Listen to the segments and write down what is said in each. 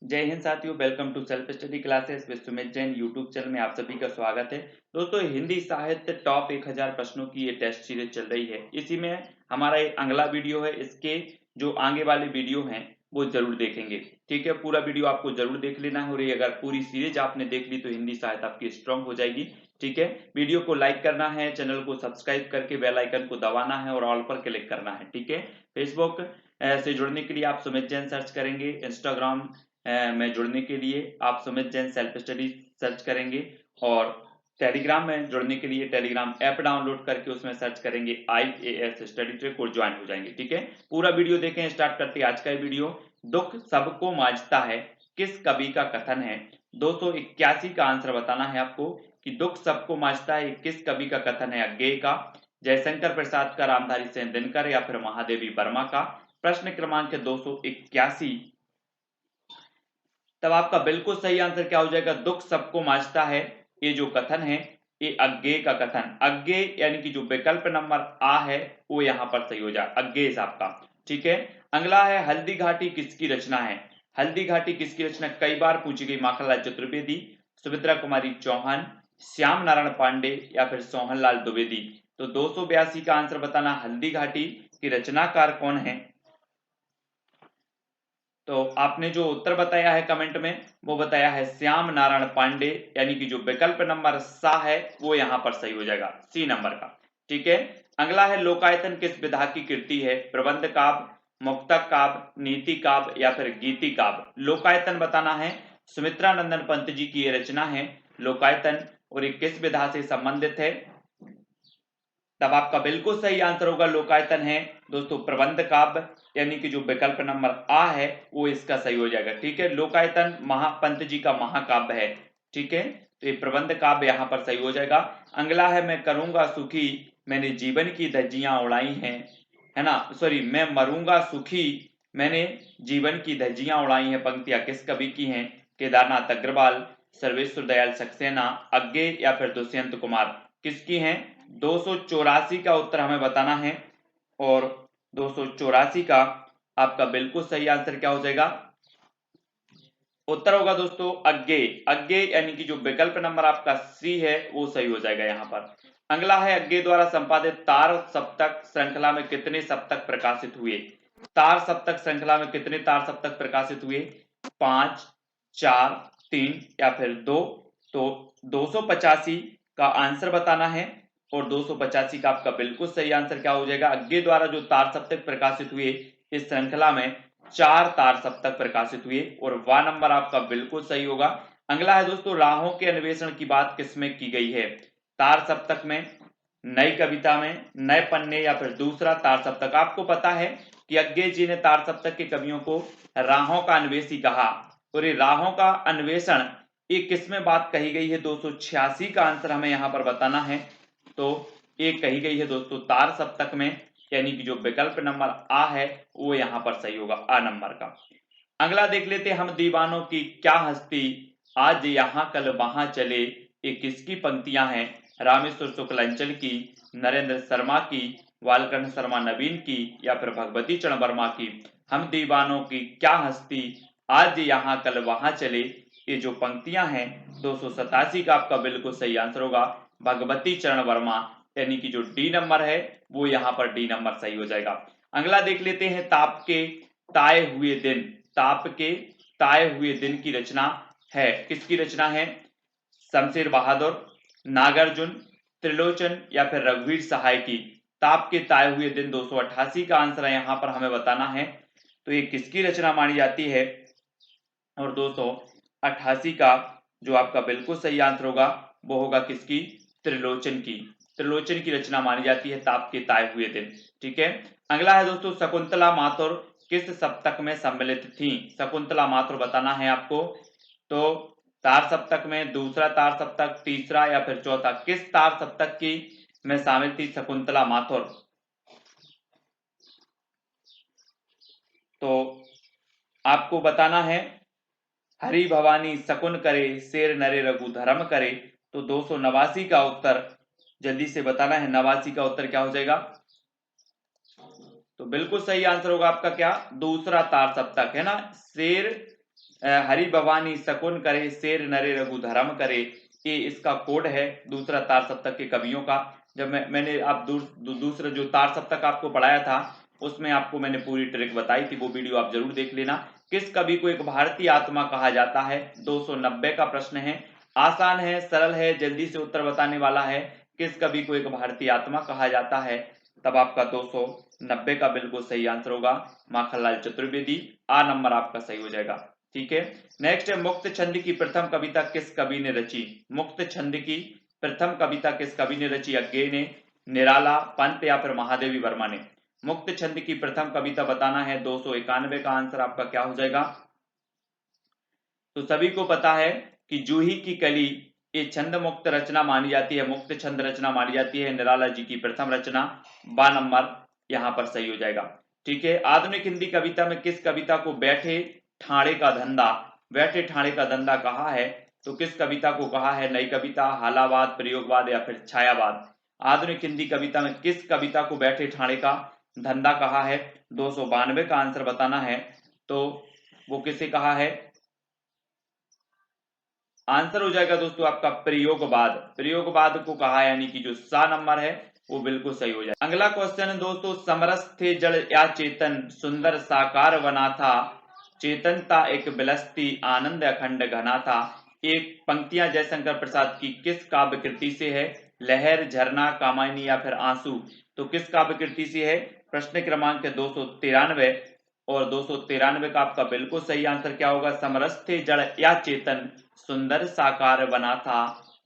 जय हिंद साथियों, welcome to self study classes with Sumit Jain YouTube channel में आप सभी का स्वागत है। दोस्तों, हिंदी साहित्य टॉप 1000 प्रश्नों की ये टेस्ट सीरीज चल रही है। इसी में हमारा एक अगला वीडियो है। इसके जो आगे वाले वीडियो हैं वो जरूर देखेंगे। ठीक है, पूरा वीडियो आपको जरूर देख लेना है और ये अगर पूरी सीरीज आपने देख ली तो हिंदी साहित्य आपकी स्ट्रांग हो जाएगी। ठीक है, वीडियो को लाइक करना है, चैनल को सब्सक्राइब करके बेल आइकन को दबाना है और ऑल पर क्लिक करना है। ठीक है, फेसबुक से जुड़ने के लिए आप सुमित जैन सर्च करेंगे, इंस्टाग्राम में जुड़ने के लिए आप Sumit Jain self study search करेंगे और टेलीग्राम में जुड़ने के लिए टेलीग्राम ऐप डाउनलोड करके उसमें सर्च करेंगे IAS स्टडी ट्रैक और ज्वाइन हो जाएंगे। ठीक है, पूरा वीडियो देखें। स्टार्ट करते हैं आज का वीडियो। दुख सबको मांझता है, किस कवि का कथन है? 281 का आंसर बताना है आपको कि दुख सबको मांझता है किस कवि का कथन है। अज्ञेय का, जयशंकर प्रसाद का, रामधारी सिंह दिनकर या फिर महादेवी वर्मा का। प्रश्न क्रमांक 281। तब आपका बिल्कुल सही आंसर क्या हो जाएगा? दुख सबको मांझता है, ये जो कथन है ये अज्ञेय का कथन। अज्ञेय यानी कि जो विकल्प नंबर आ है वो यहां पर सही हो जाए, अज्ञेय साहब का। ठीक है, अगला है हल्दी घाटी किसकी रचना है? हल्दी घाटी किसकी रचना कई बार पूछी गई। माखनलाल चतुर्वेदी, सुमित्रा कुमारी चौहान, श्याम नारायण पांडे या फिर सोहनलाल द्विवेदी। तो 282 का आंसर बताना, हल्दी घाटी की रचनाकार कौन है? तो आपने जो उत्तर बताया है कमेंट में वो बताया है श्याम नारायण पांडे, यानी कि जो विकल्प नंबर सा है वो यहां पर सही हो जाएगा, सी नंबर का। ठीक है, अगला है लोकायतन किस विधा की कृति है? प्रबंध काव्य, मुक्तक काव्य, नीति काव्य या फिर गीति काव्य। लोकायतन बताना है, सुमित्रा नंदन पंत जी की ये रचना है लोकायतन, और ये किस विधा से संबंधित है? तब आपका बिल्कुल सही आंसर होगा लोकायतन है दोस्तों प्रबंध काव्य, यानी कि जो विकल्प नंबर आ है वो इसका सही हो जाएगा। ठीक है, लोकायतन महापंत जी का महाकाव्य है। ठीक है, तो ये प्रबंध काव्य यहां पर सही हो जाएगा। अगला है मैं करूंगा सुखी, मैंने जीवन की धज्जियां उड़ाई हैं, है ना, सॉरी, मैं मरूंगा सुखी, मैंने जीवन की धज्जियां उड़ाई हैं। पंक्तियां किस कवि की हैं? केदारनाथ अग्रवाल, सर्वेश्वर दयाल सक्सेना, अज्ञेय या फिर दुष्यंत कुमार। किसकी हैं? 284 का उत्तर हमें बताना है और 284 का आपका बिल्कुल सही आंसर क्या हो जाएगा? उत्तर होगा दोस्तों अज्ञेय। अज्ञेय यानी कि जो विकल्प नंबर आपका सी है वो सही हो जाएगा यहां पर। अगला है अज्ञेय द्वारा संपादित तार सप्तक श्रृंखला में कितने सप्तक प्रकाशित हुए? तार सप्तक श्रृंखला में कितने तार सप्तक प्रकाशित हुए? 5, 4, 3 या फिर 2। तो 285 का आंसर बताना है और 285 का आपका बिल्कुल सही आंसर क्या हो जाएगा? अज्ञेय द्वारा जो तार सप्तक प्रकाशित हुए इस श्रृंखला में 4 तार सप्तक प्रकाशित हुए और वा नंबर आपका बिल्कुल सही होगा। अगला है दोस्तों राहों के अन्वेषण की बात किसमें की गई है? तार सप्तक में, नई कविता में, नए पन्ने या फिर दूसरा तार सप्तक। आपको पता है कि अज्ञेय जी ने तार सप्तक के कवियों को राहों का अन्वेषी कहा, और ये राहों का अन्वेषण ये किसमें बात कही गई है? 286 का आंसर हमें यहां पर बताना है। तो एक कही गई है दोस्तों तार सप्तक में, यानी कि जो विकल्प नंबर आ है वो यहां पर सही होगा, आ नंबर का। अगला देख लेते हैं, हम दीवानों की क्या हस्ती, आज यहां कल वहां चले, ये किसकी पंक्तियां हैं? रामेश्वर शुक्लांचल की, नरेंद्र शर्मा की, वालकर्ण शर्मा नवीन की या फिर भगवती चरण वर्मा की। हम दीवानों की क्या हस्ती, आज यहां कल वहां चले, ये जो पंक्तियां हैं 287 का आपका बिल्कुल सही आंसर होगा भगवती चरण वर्मा, यानी कि जो डी नंबर है वो यहां पर डी नंबर सही हो जाएगा। अगला देख लेते हैं, ताप के ताए हुए दिन, ताप के ताए हुए दिन की रचना है, किसकी रचना है? शमशेर बहादुर, नागार्जुन, त्रिलोचन या फिर रघुवीर सहाय की। ताप के ताए हुए दिन 288 का आंसर है यहां पर हमें बताना है। तो ये किसकी रचना मानी जाती है? और 288 का जो आपका बिल्कुल सही आंसर होगा वो होगा किसकी? त्रिलोचन की। त्रिलोचन की रचना मानी जाती है ताप के ताए हुए दिन। ठीक है, अगला है दोस्तों शकुंतला माथुर किस सप्तक में सम्मिलित थी? शकुंतला माथुर बताना है आपको। तो तार सप्तक में, दूसरा तार सप्तक, तीसरा या फिर चौथा, किस तार सप्तक की में शामिल थी शकुंतला माथुर? तो आपको बताना है, हरि भवानी शकुन करे, शेर नरे रघु धर्म करे। तो 289 का उत्तर जल्दी से बताना है, 89 का उत्तर क्या हो जाएगा? तो बिल्कुल सही आंसर होगा आपका क्या? दूसरा तार सप्तक, है ना, शेर हरि भवानी सकुन करे, शेर नरे रघु धर्म करे, ये इसका कोड है दूसरा तार सप्तक के कवियों का। जब मैंने आप दूसरा जो तार सप्तक आपको पढ़ाया था उसमें आपको मैंने पूरी ट्रिक बताई थी, वो वीडियो आप जरूर देख लेना। किस कवि को एक भारतीय आत्मा कहा जाता है? 290 का प्रश्न है, आसान है, सरल है, जल्दी से उत्तर बताने वाला है। किस कवि को एक भारतीय आत्मा कहा जाता है? तब आपका 290 का बिल्कुल सही आंसर होगा माखनलाल चतुर्वेदी। आ नंबर आपका सही हो जाएगा। ठीक है, नेक्स्ट है, मुक्त छंद की प्रथम कविता किस कवि ने रची? मुक्त छंद की प्रथम कविता किस कवि ने रची? अज्ञेय ने, निराला, पंत या फिर महादेवी वर्मा ने? मुक्त छंद की प्रथम कविता बताना है। 291 का आंसर आपका क्या हो जाएगा? तो सभी को पता है कि जूही की कली ये छंद मुक्त रचना मानी जाती है, मुक्त छंद रचना मानी जाती है, निराला जी की प्रथम रचना। 12 नंबर यहां पर सही हो जाएगा। ठीक है, आधुनिक हिंदी कविता में किस कविता को बैठे ठाणे का धंधा, बैठे ठाणे का धंधा कहा है? तो किस कविता को कहा है? नई कविता, हालावाद, प्रयोगवाद या फिर छायावाद? आधुनिक हिंदी कविता में किस कविता को बैठे ठाणे का धंधा कहा है? 292 का आंसर बताना है। तो वो किसे कहा है? आंसर हो जाएगा दोस्तों आपका प्रयोगवाद, प्रयोगवाद को कहा, यानी कि जो सा नंबर है वो बिल्कुल सही हो जाए। अगला क्वेश्चन है दोस्तों, समरस थे जड़ या चेतन, सुंदर साकार बना था, चेतनता एक बिलसती आनंद अखंड घना था। एक पंक्तियां जयशंकर प्रसाद की किस काव्य कृति से है? लहर, झरना, कामायनी या फिर आंसू? तो किस काव्य कृति से है? प्रश्न क्रमांक 293 और 293 का आपका बिल्कुल सही आंसर क्या होगा? समरस थे जड़ या चेतन, सुंदर साकार बना था,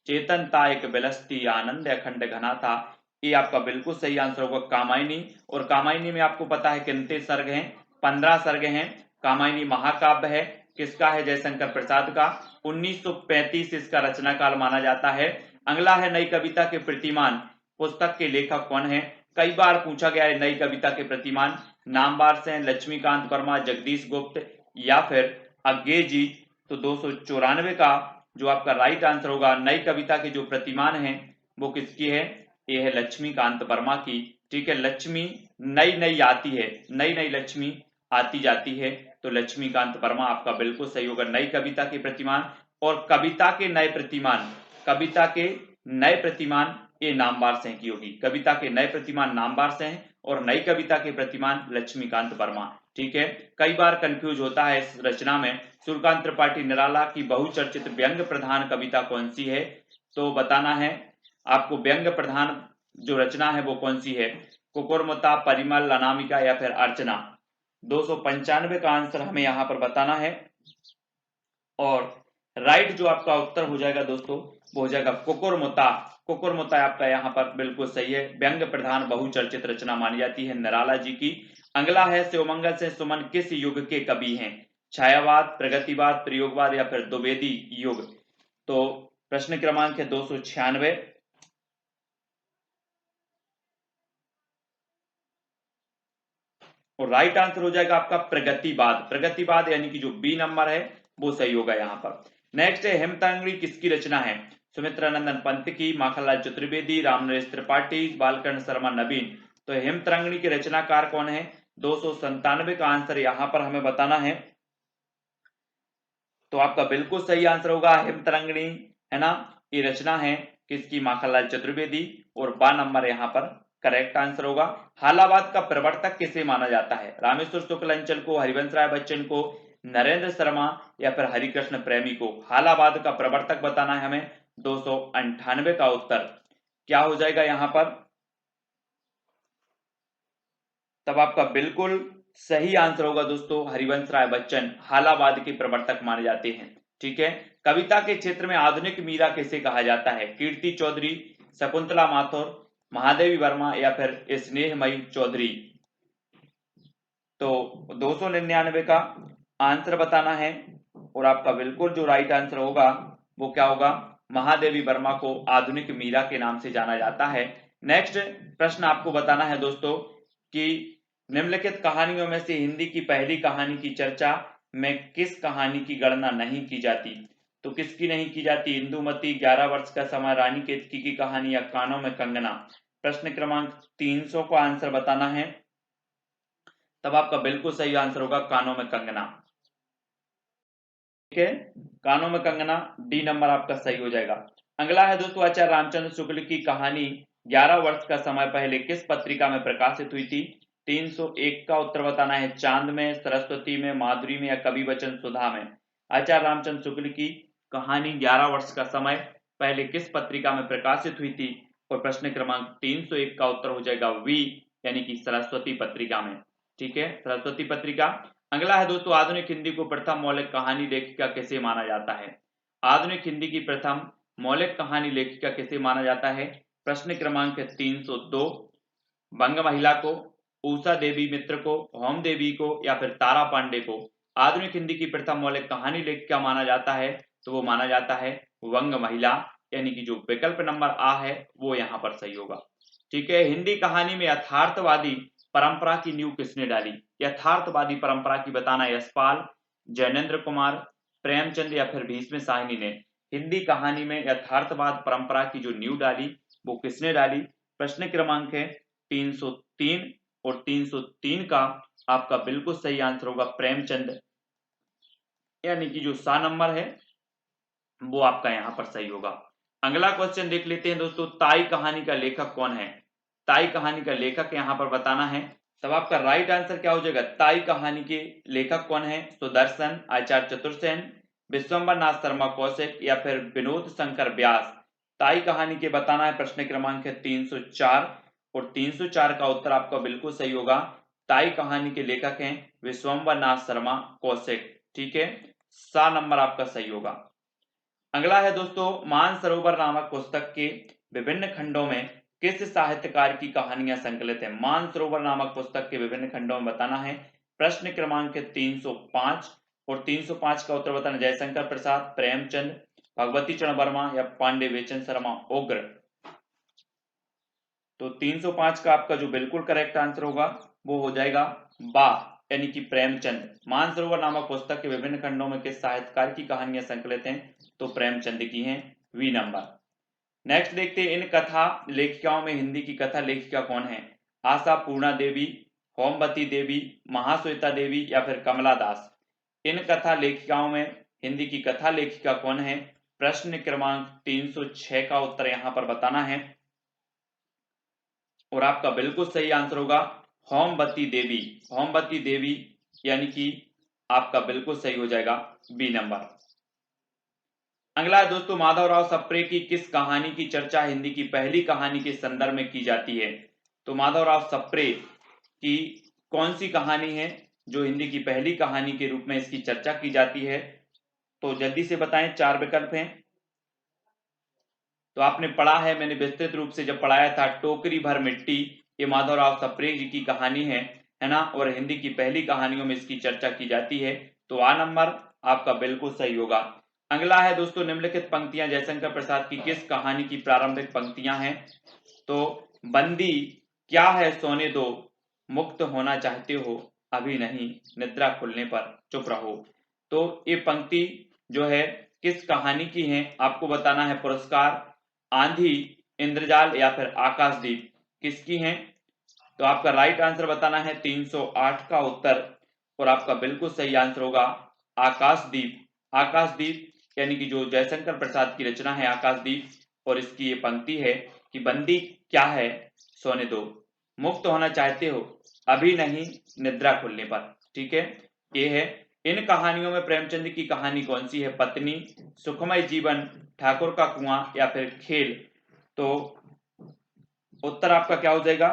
चेतनता एक बिलसती आनंद अखंड घना था। ये आपका बिल्कुल सही आंसर होगा कामायनी। और कामायनी में आपको पता है कितने सर्ग हैं? 15 सर्ग हैं। कामायनी महाकाव्य है, किसका है? जयशंकर प्रसाद का। 1935 इसका रचना काल माना जाता है। अगला है, नई कविता के प्रतिमान पुस्तक के लेखक कौन है? कई बार पूछा गया है नई कविता के प्रतिमान। नामवार से लक्ष्मीकांत वर्मा, जगदीश गुप्त या फिर अज्ञेय जी। तो 294 का जो आपका राइट आंसर होगा, नई कविता के जो प्रतिमान है वो किसकी है? ये है लक्ष्मीकांत वर्मा की। ठीक है, लक्ष्मी नई नई आती है, नई नई लक्ष्मी आती जाती है, तो लक्ष्मीकांत वर्मा आपका बिल्कुल सही होगा नई कविता के प्रतिमान। और कविता के नए प्रतिमान, कविता के नए प्रतिमान ये नामवार से की होगी, कविता के नए प्रतिमान नामवार से हैं और नई कविता के प्रतिमान लक्ष्मीकांत वर्मा। ठीक है, कई बार कंफ्यूज होता है इस रचना में। सूर्यकांत त्रिपाठी निराला की बहुचर्चित व्यंग्य प्रधान कविता कौन सी है? तो बताना है आपको व्यंग्य प्रधान जो रचना है वो कौन सी है? कुकुरमुत्ता, परिमल, अनामिका या फिर अर्चना? 295 का आंसर हमें यहां पर बताना है। और राइट जो आपका उत्तर हो जाएगा दोस्तों वो हो जाएगा कुकुरमुत्ता। कुकुरमुत्ता आपका यहाँ पर बिल्कुल सही है, व्यंग्य प्रधान बहुचर्चित रचना मानी जाती है निराला जी की। अगला है, शिवमंगल से सुमन किस युग के कवि हैं? छायावाद, प्रगतिवाद, प्रयोगवाद या फिर द्विवेदी युग? तो प्रश्न क्रमांक है 296 और राइट आंसर हो जाएगा आपका प्रगतिवाद। प्रगतिवाद यानी कि जो बी नंबर है वो सही होगा यहाँ पर। नेक्स्ट है, हेमतांगड़ी किसकी रचना है? सुमित्रानंदन पंत की, माखनलाल चतुर्वेदी, रामनरेश त्रिपाठी, बालकर्ण शर्मा नवीन? तो हेमतांगड़ी के रचनाकार कौन है? 297 का आंसर यहाँ पर हमें बताना है। तो आपका बिल्कुल सही आंसर होगा हेमतरंगिणी, है ना? ये रचना है किसकी? माखनलाल चतुर्वेदी। और बा नंबर यहाँ पर करेक्ट आंसर होगा। हालावाद का प्रवर्तक किसे माना जाता है? रामेश्वर शुक्ल अंचल को, हरिवंश राय बच्चन को, नरेंद्र शर्मा या फिर हरिकृष्ण प्रेमी को? हालावाद का प्रवर्तक बताना है हमें। 298 का उत्तर क्या हो जाएगा यहाँ पर? तब आपका बिल्कुल सही आंसर होगा दोस्तों हरिवंश राय बच्चन हालावाद के प्रवर्तक माने जाते हैं। ठीक है, कविता के क्षेत्र में आधुनिक मीरा किसे कहा जाता है? कीर्ति चौधरी, शकुंतला माथुर, महादेवी वर्मा या फिर स्नेहमयी चौधरी? तो 299 का आंसर बताना है और आपका बिल्कुल जो राइट आंसर होगा वो क्या होगा? महादेवी वर्मा को आधुनिक मीरा के नाम से जाना जाता है। नेक्स्ट प्रश्न आपको बताना है दोस्तों कि निम्नलिखित कहानियों में से हिंदी की पहली कहानी की चर्चा में किस कहानी की गणना नहीं की जाती? तो किसकी नहीं की जाती? इंदुमती, 11 वर्ष का समय, रानी केतकी की कहानी या कानों में कंगना? प्रश्न क्रमांक 300 को आंसर बताना है। तब आपका बिल्कुल सही आंसर होगा कानों में कंगना। ठीक है, कानों में कंगना, डी नंबर आपका सही हो जाएगा। अगला है दोस्तों, आचार्य रामचंद्र शुक्ल की कहानी 11 वर्ष का समय पहले किस पत्रिका में प्रकाशित हुई थी? 301 का उत्तर बताना है। चांद में, सरस्वती में, माधुरी में या कवि वचन सुधा में? आचार्य रामचंद्र शुक्ल की कहानी 11 वर्ष का समय पहले किस पत्रिका में प्रकाशित हुई थी? और प्रश्न क्रमांक 301 का उत्तर हो जाएगा वी, यानी कि सरस्वती पत्रिका में। ठीक है, सरस्वती पत्रिका। अगला है दोस्तों, आधुनिक हिंदी को प्रथम मौलिक कहानी लेखिका किसे माना जाता है? आधुनिक हिंदी की प्रथम मौलिक कहानी लेखिका किसे माना जाता है? प्रश्न क्रमांक 302, बंग महिला को, उषा देवी मित्र को, होम देवी को या फिर तारा पांडे को आधुनिक हिंदी की प्रथम मौलिक कहानी लेखिका माना जाता है? तो वो माना जाता है वंग महिला, यानी कि जो विकल्प नंबर आ है वो यहाँ पर सही होगा। ठीक है, हिंदी कहानी में यथार्थवादी परंपरा की नींव किसने डाली? यथार्थवादी परंपरा की बताना, यशपाल, जैनेन्द्र कुमार, प्रेमचंद या फिर भीष्म साहनी ने हिंदी कहानी में यथार्थवाद परंपरा की जो नींव डाली वो किसने डाली? प्रश्न क्रमांक है 303 और 303 का आपका बिल्कुल सही आंसर होगा प्रेमचंद, यानी कि जो सा नंबर है वो आपका यहाँ पर सही होगा। अगला क्वेश्चन देख लेते हैं दोस्तों, ताई कहानी का लेखक कौन है? ताई कहानी का लेखक यहाँ पर बताना है। तब आपका राइट आंसर क्या हो जाएगा? ताई कहानी के लेखक कौन है? सुदर्शन, आचार्य चतुर्सेन, विश्वम्बर नाथ शर्मा कौशिक या फिर विनोद शंकर व्यास? ताई कहानी के बताना है। प्रश्न क्रमांक है 304 और 304 का उत्तर आपका बिल्कुल सही होगा। ताई कहानी के लेखक हैं विश्वम्बर नाथ शर्मा कौशिक। ठीक है, सा नंबर आपका सही होगा। अगला है दोस्तों, मानसरोवर नामक पुस्तक के विभिन्न खंडों में किस साहित्यकार की कहानियां संकलित है? मानसरोवर नामक पुस्तक के विभिन्न खंडों में बताना है। प्रश्न क्रमांक 305 और 305 का उत्तर बताना, जयशंकर प्रसाद, प्रेमचंद, भगवती चरण वर्मा या पांडे वेचन शर्मा उग्र? तो 305 का आपका जो बिल्कुल करेक्ट आंसर होगा वो हो जाएगा बा, यानी कि प्रेमचंद। मानसरोवर नामक पुस्तक के विभिन्न खंडों में किस साहित्यकार की कहानियां संकलित हैं? तो प्रेमचंद की हैं, वी नंबर। नेक्स्ट देखते हैं, इन कथा लेखिकाओं में हिंदी की कथा लेखिका कौन है? आशा पूर्णा देवी, होमवती देवी, महाश्वेता देवी या फिर कमला दास? इन कथा लेखिकाओं में हिंदी की कथा लेखिका कौन है? प्रश्न क्रमांक 306 का उत्तर यहाँ पर बताना है और आपका बिल्कुल सही आंसर होगा होमवती देवी। होमवती देवी, यानी कि आपका बिल्कुल सही हो जाएगा बी नंबर। अगला है दोस्तों, माधवराव सप्रे की किस कहानी की चर्चा हिंदी की पहली कहानी के संदर्भ में की जाती है? तो माधवराव सप्रे की कौन सी कहानी है जो हिंदी की पहली कहानी के रूप में इसकी चर्चा की जाती है? तो जल्दी से बताएं, 4 विकल्प हैं। तो आपने पढ़ा है, मैंने विस्तृत रूप से जब पढ़ाया था, टोकरी भर मिट्टी, ये माधवराव सप्रे जी की कहानी है ना, और हिंदी की पहली कहानियों में इसकी चर्चा की जाती है। तो आ नंबर आपका बिल्कुल सही होगा। अगला है दोस्तों, निम्नलिखित पंक्तियां जयशंकर प्रसाद की किस कहानी की प्रारंभिक पंक्तियां हैं? तो बंदी क्या है सोने दो, मुक्त होना चाहते हो अभी नहीं, निद्रा खुलने पर चुप रहो। तो ये पंक्ति जो है किस कहानी की है आपको बताना है। पुरस्कार, आंधी, इंद्रजाल या फिर आकाशदीप, किसकी हैं? तो आपका राइट आंसर बताना है 308 का उत्तर, और आपका बिल्कुल सही आंसर होगा आकाशदीप। आकाशदीप, यानी कि जो जयशंकर प्रसाद की रचना है आकाशदीप, और इसकी ये पंक्ति है कि बंदी क्या है सोने दो, मुक्त होना चाहते हो अभी नहीं, निद्रा खुलने पर। ठीक है, ये है। इन कहानियों में प्रेमचंद की कहानी कौन सी है? पत्नी, सुखमय जीवन, ठाकुर का कुआं या फिर खेल? तो उत्तर आपका क्या हो जाएगा?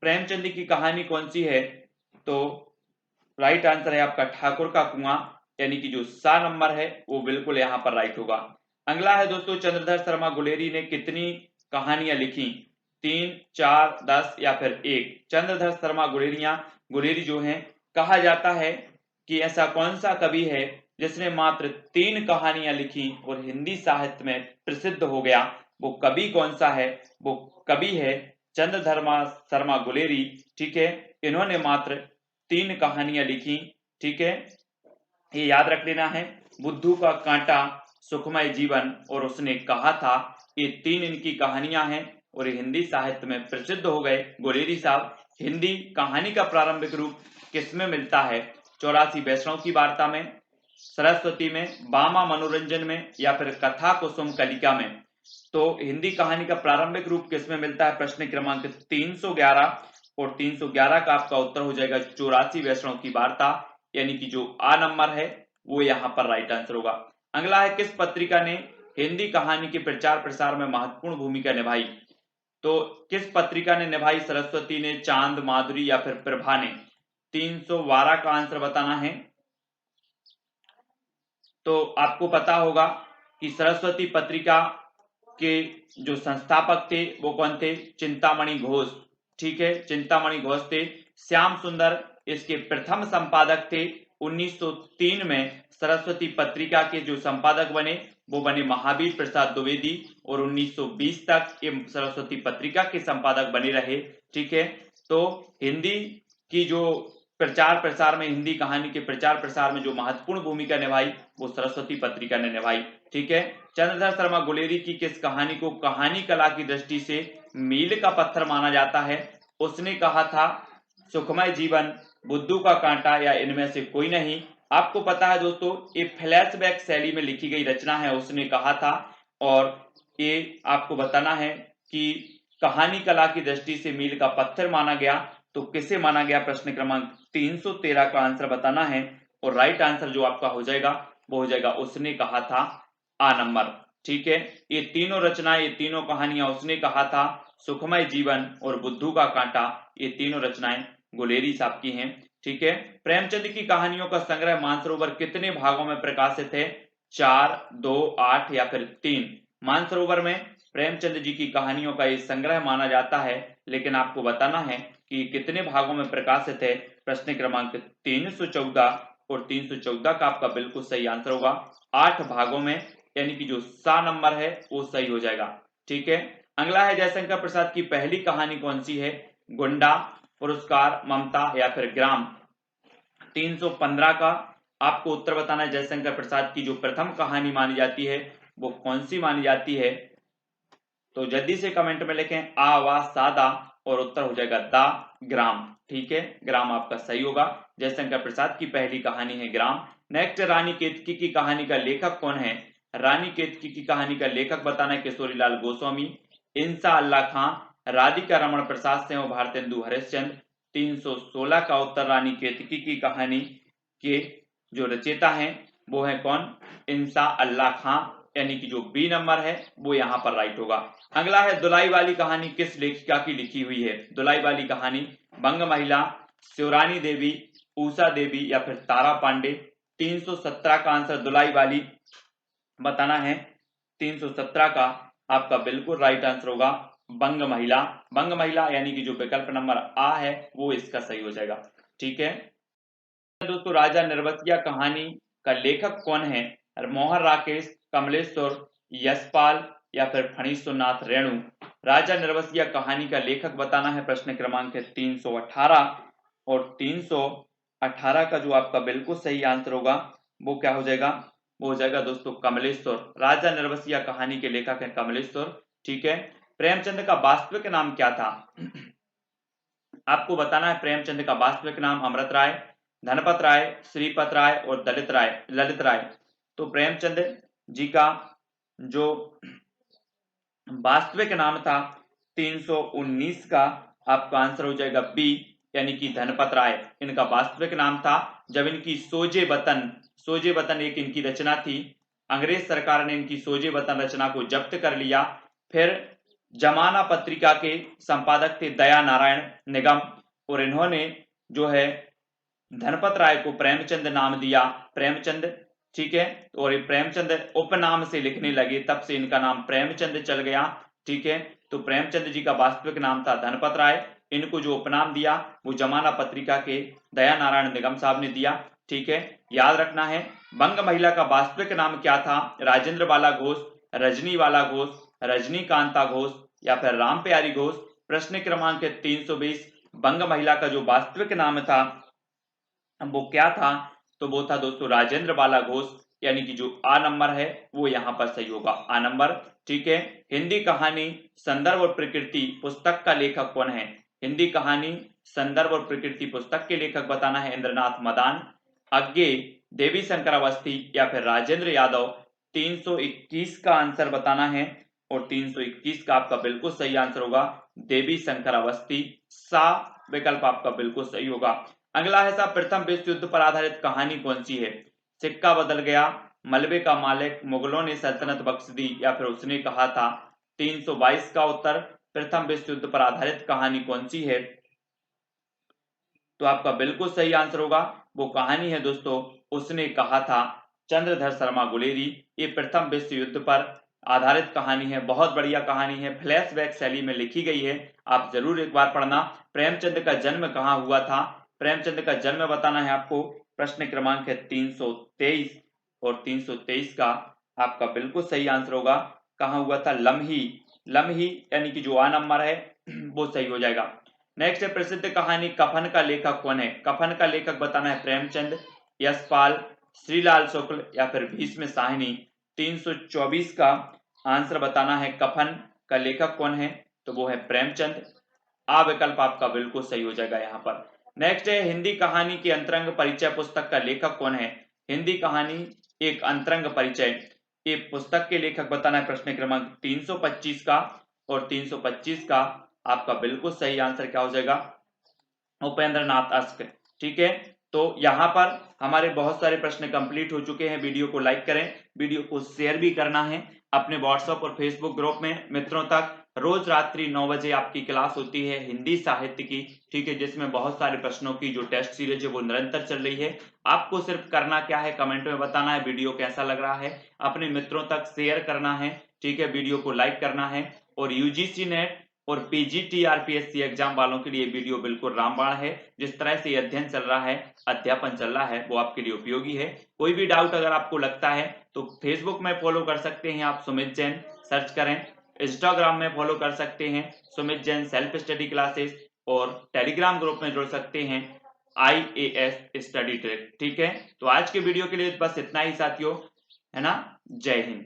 प्रेमचंद की कहानी कौन सी है? तो राइट आंसर है आपका ठाकुर का कुआं, यानी कि जो सा नंबर है वो बिल्कुल यहाँ पर राइट होगा। अगला है दोस्तों, चंद्रधर शर्मा गुलेरी ने कितनी कहानियां लिखी? 3, 4, 10 या फिर 1? चंद्रधर शर्मा गुलेरी जो हैं, कहा जाता है कि ऐसा कौन सा कवि है जिसने मात्र 3 कहानियां लिखी और हिंदी साहित्य में प्रसिद्ध हो गया? वो कवि कौन सा है? वो कवि है चंद्रधर शर्मा गुलेरी। ठीक है, इन्होंने मात्र 3 कहानियां लिखी। ठीक है, ये याद रख लेना है, बुद्धू का कांटा, सुखमय जीवन और उसने कहा था, ये 3 इनकी कहानियां हैं और ये हिंदी साहित्य में प्रसिद्ध हो गए। गुलेरी साहब, हिंदी कहानी का प्रारंभिक रूप किसमें मिलता है? 84 वैष्णव की वार्ता में, सरस्वती में, बामा मनोरंजन में, या फिर कथा कुसुम कलिका में। तो हिंदी कहानी का प्रारंभिक रूप किसमें मिलता है? प्रश्न क्रमांक 311, और 311 का आपका उत्तर हो जाएगा 84 वैष्णव की वार्ता, यानी कि जो आ नंबर है वो यहाँ पर राइट आंसर होगा। अगला है, किस पत्रिका ने हिंदी कहानी के प्रचार प्रसार में महत्वपूर्ण भूमिका निभाई? तो किस पत्रिका ने निभाई? सरस्वती ने, चांद, माधुरी, या फिर प्रभा ने? 312 का आंसर बताना है। तो आपको पता होगा कि सरस्वती पत्रिका के जो संस्थापक थे वो कौन थे? चिंतामणि घोष। ठीक है, चिंतामणि घोष थे। श्याम सुंदर इसके प्रथम संपादक थे। 1903 में सरस्वती पत्रिका के जो संपादक बने वो बने महावीर प्रसाद द्विवेदी, और 1920 तक ये सरस्वती पत्रिका के संपादक बने रहे। ठीक है, तो हिंदी की जो प्रचार प्रसार में, हिंदी कहानी के प्रचार प्रसार में जो महत्वपूर्ण भूमिका निभाई वो सरस्वती पत्रिका ने निभाई। ठीक है, चंद्रधर शर्मा गुलेरी की किस कहानी को कहानी कला की दृष्टि से मील का पत्थर माना जाता है? उसने कहा था सुखमय जीवन, बुद्धू का कांटा, या इनमें से कोई नहीं। आपको पता है दोस्तों, ये फ्लैशबैक शैली में लिखी गई रचना है, उसने कहा था। और ये आपको बताना है कि कहानी कला की दृष्टि से मील का पत्थर माना गया, तो किसे माना गया? प्रश्न क्रमांक 313 का आंसर बताना है, और राइट आंसर जो आपका हो जाएगा वो हो जाएगा उसने कहा था, आ नंबर। ठीक है, ये तीनों रचनाएं, ये तीनों कहानियां उसने कहा था, सुखमय जीवन और बुद्धू का कांटा, ये तीनों रचनाएं गुलेरी साहब की हैं। ठीक है, प्रेमचंद की कहानियों का संग्रह मानसरोवर कितने भागों में प्रकाशित है? 4, 2, 8, या फिर 3? मानसरोवर में प्रेमचंद जी की कहानियों का ये संग्रह माना जाता है, लेकिन आपको बताना है कि कितने भागों में प्रकाशित है। प्रश्न क्रमांक 314, और 314 का आपका बिल्कुल सही आंसर होगा 8 भागों में, यानी कि जो सा नंबर है वो सही हो जाएगा। ठीक है, अगला है, जयशंकर प्रसाद की पहली कहानी कौन सी है? गुंडा, पुरस्कार, ममता, या फिर ग्राम? 315 का आपको उत्तर बताना है। जयशंकर प्रसाद की जो प्रथम कहानी मानी जाती है वो कौन सी मानी जाती है? तो जल्दी से कमेंट में लिखें आ, वा, सादा, और उत्तर हो जाएगा दा ग्राम। ठीक है, ग्राम आपका सही होगा। जयशंकर प्रसाद की पहली कहानी है ग्राम। नेक्स्ट, रानी केतकी की कहानी का लेखक कौन है? रानी केतकी की कहानी का लेखक बताना है किशोरीलाल गोस्वामी, इंसा अल्लाह खां, राधिका रमण प्रसाद सिंह, भारतेंदु हरिश्चंद्र। 316 का उत्तर, रानी केतकी की कहानी के जो रचयिता हैं वो है कौन? इंसा अल्लाह खां, यानी कि जो बी नंबर है वो यहाँ पर राइट होगा। अगला है, दुलाई वाली कहानी किस लेखिका की लिखी हुई है? दुलाई वाली कहानी बंग महिला, शिवरानी देवी, उषा देवी, या फिर तारा पांडे? 317 का आंसर दुलाई वाली बताना है। 317 का आपका बिल्कुल राइट आंसर होगा बंग महिला। बंग महिला यानी कि जो विकल्प नंबर आ है वो इसका सही हो जाएगा। ठीक है दोस्तों, राजा निर्वतिया कहानी का लेखक कौन है? मोहन राकेश, कमलेश्वर, यशपाल, या फिर फणीश्वरनाथ रेणु? राजा निर्वतिया कहानी का लेखक बताना है। प्रश्न क्रमांक है 318, और 318 का जो आपका बिल्कुल सही आंसर होगा वो क्या हो जाएगा? वो हो जाएगा दोस्तों कमलेश्वर। राजा निर्वतिया कहानी के लेखक है कमलेश्वर। ठीक है, प्रेमचंद का वास्तविक नाम क्या था? आपको बताना है प्रेमचंद का वास्तविक नाम अमृत राय, धनपत राय, श्रीपत राय, और ललित राय। तो प्रेमचंद जी का जो वास्तविक नाम था 319 का आपका आंसर हो जाएगा बी, यानी कि धनपत राय इनका वास्तविक नाम था। जब इनकी सोजे वतन एक इनकी रचना थी, अंग्रेज सरकार ने इनकी सोजे वतन रचना को जब्त कर लिया। फिर जमाना पत्रिका के संपादक थे दया नारायण निगम, और इन्होंने जो है धनपत राय को प्रेमचंद नाम दिया, प्रेमचंद। ठीक है, और ये प्रेमचंद उपनाम से लिखने लगे, तब से इनका नाम प्रेमचंद चल गया। ठीक है, तो प्रेमचंद जी का वास्तविक नाम था धनपत राय, इनको जो उपनाम दिया वो जमाना पत्रिका के दया नारायण निगम साहब ने दिया। ठीक है, याद रखना है बंग महिला का वास्तविक नाम क्या था? राजेंद्र बाला घोष, रजनी वाला घोष, रजनीकांता घोष, या फिर राम प्यारी घोष? प्रश्न क्रमांक 320, बंग महिला का जो वास्तविक नाम था वो क्या था? तो वो था दोस्तों राजेंद्र बाला घोष, यानी कि जो आ नंबर है वो यहाँ पर सही होगा, आ नंबर। ठीक है, हिंदी कहानी संदर्भ और प्रकृति पुस्तक का लेखक कौन है? हिंदी कहानी संदर्भ और प्रकृति पुस्तक के लेखक बताना है इंद्रनाथ मदान, अज्ञे, देवी शंकर अवस्थी या फिर राजेंद्र यादव। 321 का आंसर बताना है और 321 का आपका बिल्कुल सही आंसर होगा देवी शंकर अवस्थी। सा विकल्प आपका बिल्कुल सही होगा। अगला है साहब, प्रथम विश्व युद्ध पर आधारित कहानी कौन सी है? सिक्का बदल गया, मलबे का मालिक, मुगलों ने सल्तनत बख्श दी या फिर उसने कहा था। 322 का उत्तर, प्रथम विश्व युद्ध पर आधारित कहानी कौन सी है? तो आपका बिल्कुल सही आंसर होगा, वो कहानी है दोस्तों उसने कहा था, चंद्रधर शर्मा गुलेरी। ये प्रथम विश्व युद्ध पर आधारित कहानी है, बहुत बढ़िया कहानी है, फ्लैशबैक शैली में लिखी गई है, आप जरूर एक बार पढ़ना। प्रेमचंद का जन्म कहाँ हुआ था? प्रेमचंद का जन्म बताना है आपको। प्रश्न क्रमांक है 323 और 323 का आपका बिल्कुल सही आंसर होगा, कहाँ हुआ था? लम्ही। लम्ही यानी कि जो आ नंबर है वो सही हो जाएगा। नेक्स्ट है, प्रसिद्ध कहानी कफन का लेखक कौन है? कफन का लेखक बताना है प्रेमचंद, यशपाल, श्रीलाल शुक्ल या फिर भीष्म साहनी। 324 का आंसर बताना है, कफन का लेखक कौन है? तो वो है प्रेमचंद। आ विकल्प आपका बिल्कुल सही हो जाएगा यहाँ पर। नेक्स्ट है, हिंदी कहानी की अंतरंग परिचय पुस्तक का लेखक कौन है? हिंदी कहानी एक अंतरंग परिचय, ये पुस्तक के लेखक बताना है। प्रश्न क्रमांक 325 का और 325 का आपका बिल्कुल सही आंसर क्या हो जाएगा? उपेंद्र नाथ अश्क। ठीक है, तो यहाँ पर हमारे बहुत सारे प्रश्न कंप्लीट हो चुके हैं। वीडियो को लाइक करें, वीडियो को शेयर भी करना है अपने व्हाट्सएप और फेसबुक ग्रुप में मित्रों तक। रोज रात्रि 9 बजे आपकी क्लास होती है हिंदी साहित्य की, ठीक है, जिसमें बहुत सारे प्रश्नों की जो टेस्ट सीरीज है वो निरंतर चल रही है। आपको सिर्फ करना क्या है, कमेंट में बताना है वीडियो कैसा लग रहा है, अपने मित्रों तक शेयर करना है, ठीक है, वीडियो को लाइक करना है। और यूजीसी नेट और पीजीटीआरपीएससी एग्जाम वालों के लिए वीडियो बिल्कुल रामबाण है। जिस तरह से अध्ययन चल रहा है, अध्यापन चल रहा है, वो आपके लिए उपयोगी है। कोई भी डाउट अगर आपको लगता है तो फेसबुक में फॉलो कर सकते हैं आप, सुमित जैन सर्च करें। इंस्टाग्राम में फॉलो कर सकते हैं Sumit Jain self study classes, और टेलीग्राम ग्रुप में जुड़ सकते हैं IAS स्टडी ट्रिक। ठीक है, तो आज के वीडियो के लिए बस इतना ही साथियों, है ना। जय हिंद।